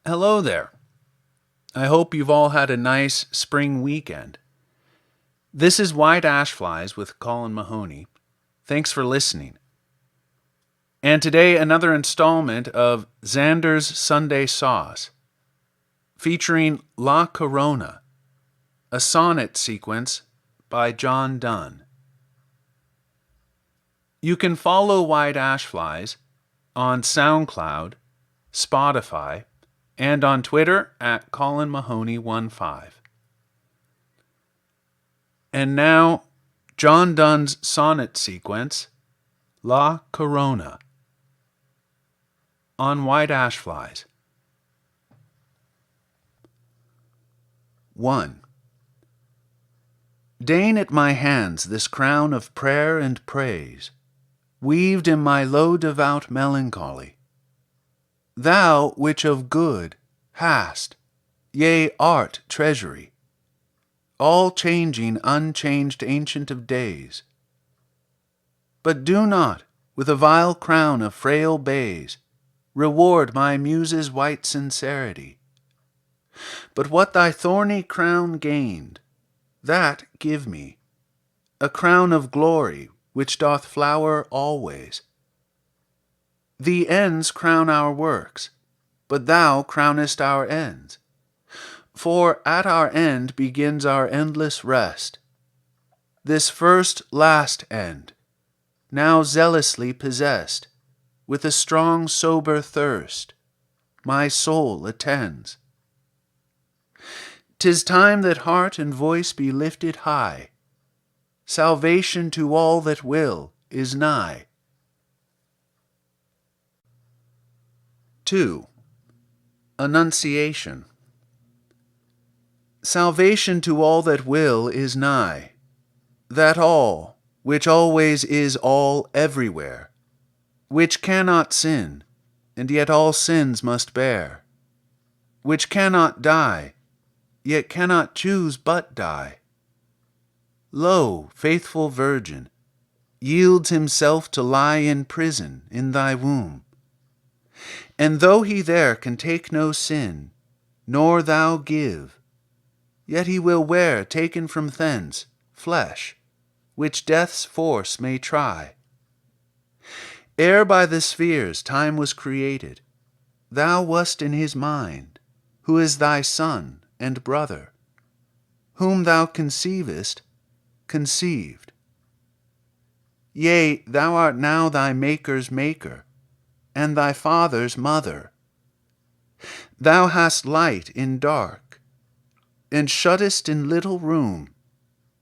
Hello there. I hope you've all had a nice spring weekend. This is White Ash Flies with Colin Mahoney. Thanks for listening. And today, another installment of Zander's Sunday Sauce, featuring La Corona, a sonnet sequence by John Donne. You can follow White Ash Flies on SoundCloud, Spotify, and on Twitter at Colin Mahoney15. And now, John Donne's sonnet sequence, La Corona, on White Ash Flies. 1. Deign at my hands this crown of prayer and praise, weaved in my low devout melancholy. Thou which of good hast, yea, art treasury, all changing, unchanged Ancient of Days. But do not, with a vile crown of frail bays, reward my muse's white sincerity. But what thy thorny crown gained, that give me, a crown of glory which doth flower always. The ends crown our works, but thou crownest our ends. For at our end begins our endless rest. This first last end, now zealously possessed, with a strong sober thirst, my soul attends. 'Tis time that heart and voice be lifted high. Salvation to all that will is nigh. 2. Annunciation. Salvation to all that will is nigh, that all, which always is all everywhere, which cannot sin, and yet all sins must bear, which cannot die, yet cannot choose but die. Lo, faithful Virgin, yields himself to lie in prison in thy womb. And though he there can take no sin, nor thou give, yet he will wear, taken from thence, flesh, which death's force may try. Ere by the spheres time was created, thou wast in his mind, who is thy son and brother, whom thou conceivest, conceived. Yea, thou art now thy Maker's Maker, and thy Father's mother. Thou hast light in dark, and shuttest in little room,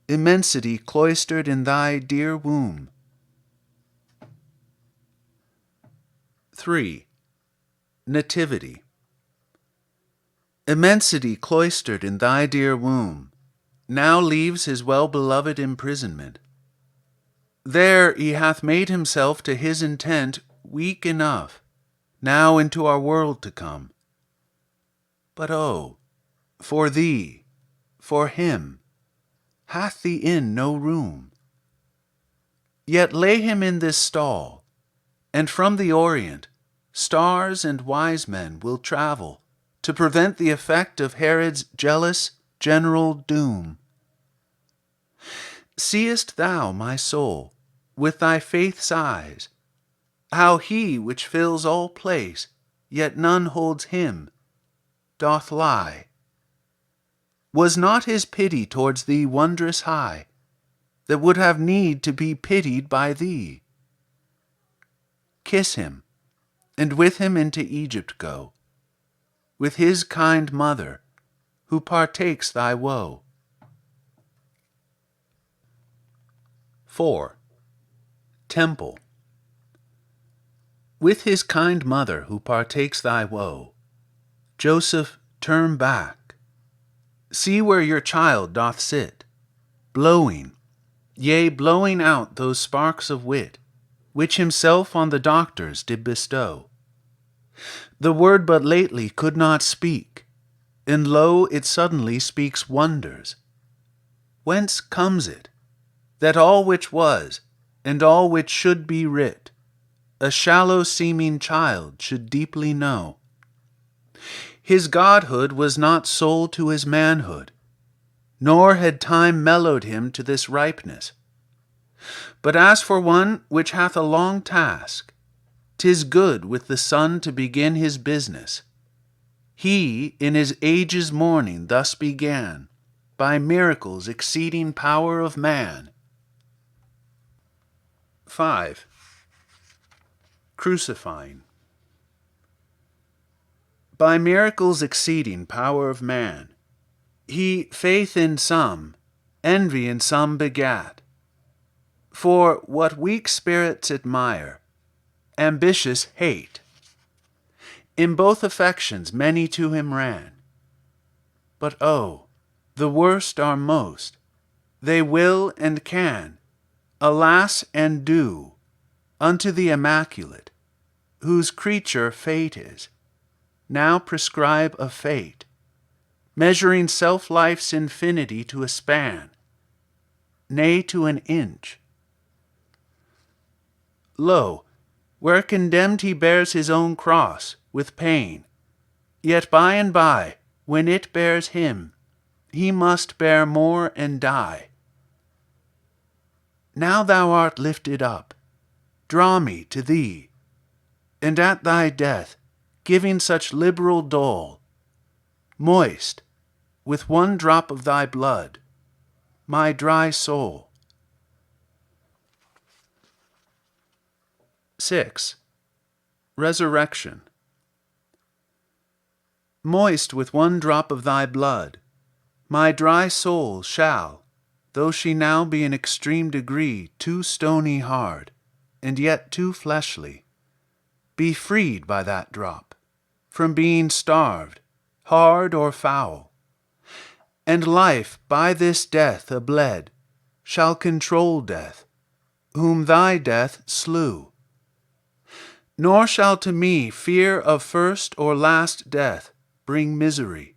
immensity cloistered in thy dear womb. 3. Nativity. Immensity cloistered in thy dear womb, now leaves his well-beloved imprisonment. There he hath made himself to his intent weak enough, now into our world to come. But oh, for thee, for him, hath the inn no room? Yet lay him in this stall, and from the Orient stars and wise men will travel to prevent the effect of Herod's jealous general doom. Seest thou, my soul, with thy faith's eyes, how he which fills all place, yet none holds him, doth lie? Was not his pity towards thee wondrous high, that would have need to be pitied by thee? Kiss him, and with him into Egypt go, with his kind mother, who partakes thy woe. 4. Temple. With his kind mother, who partakes thy woe, Joseph, turn back. See where your child doth sit, blowing, yea, blowing out those sparks of wit, which himself on the doctors did bestow. The word but lately could not speak, and lo, it suddenly speaks wonders. Whence comes it, that all which was, and all which should be writ, a shallow-seeming child should deeply know? His godhood was not sold to his manhood, nor had time mellowed him to this ripeness. But as for one which hath a long task, 'tis good with the sun to begin his business. He in his age's morning thus began, by miracles exceeding power of man. 5. Crucifying. By miracles exceeding power of man, he faith in some, envy in some begat. For what weak spirits admire, ambitious hate. In both affections many to him ran. But oh, the worst are most, they will and can, alas and do, unto the Immaculate, whose creature fate is, now prescribe a fate, measuring self-life's infinity to a span, nay to an inch. Lo, where condemned he bears his own cross, with pain, yet by and by, when it bears him, he must bear more and die. Now thou art lifted up, draw me to thee, and at thy death, giving such liberal dole, moist, with one drop of thy blood, my dry soul. 6. Resurrection. Moist with one drop of thy blood, my dry soul shall, though she now be in extreme degree too stony hard, and yet too fleshly, be freed by that drop, from being starved, hard or foul, and life by this death abled shall control death, whom thy death slew. Nor shall to me fear of first or last death bring misery,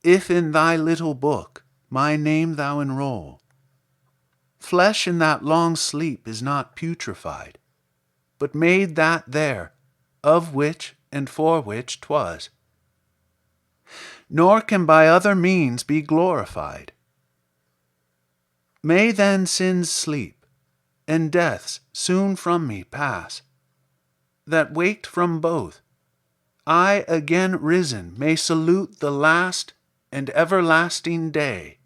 if in thy little book my name thou enroll. Flesh in that long sleep is not putrefied, but made that there, of which and for which 'twas. Nor can by other means be glorified. May then sins sleep, and deaths soon from me pass, that waked from both, I again risen may salute the last and everlasting day.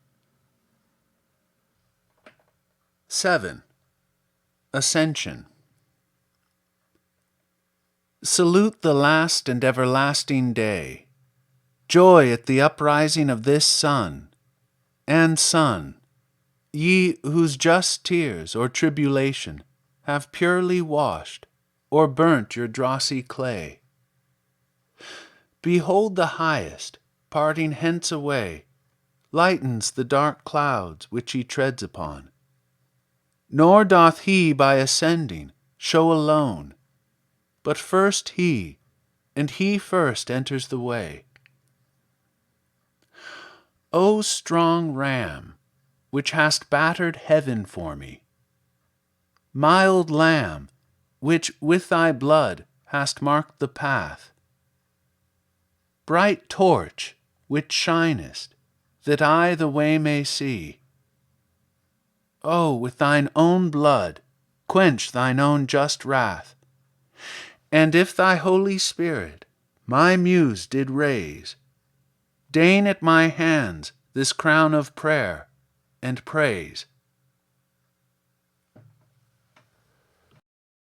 7. Ascension. Salute the last and everlasting day. Joy at the uprising of this sun, and sun, ye whose just tears or tribulation have purely washed or burnt your drossy clay. Behold the highest, parting hence away, lightens the dark clouds which he treads upon. Nor doth he by ascending show alone, but first he, and he first enters the way. O strong Ram, which hast battered heaven for me, mild Lamb, which with thy blood hast marked the path, bright torch, which shinest, that I the way may see. O, with thine own blood, quench thine own just wrath, and if thy Holy Spirit my muse did raise, deign at my hands this crown of prayer and praise.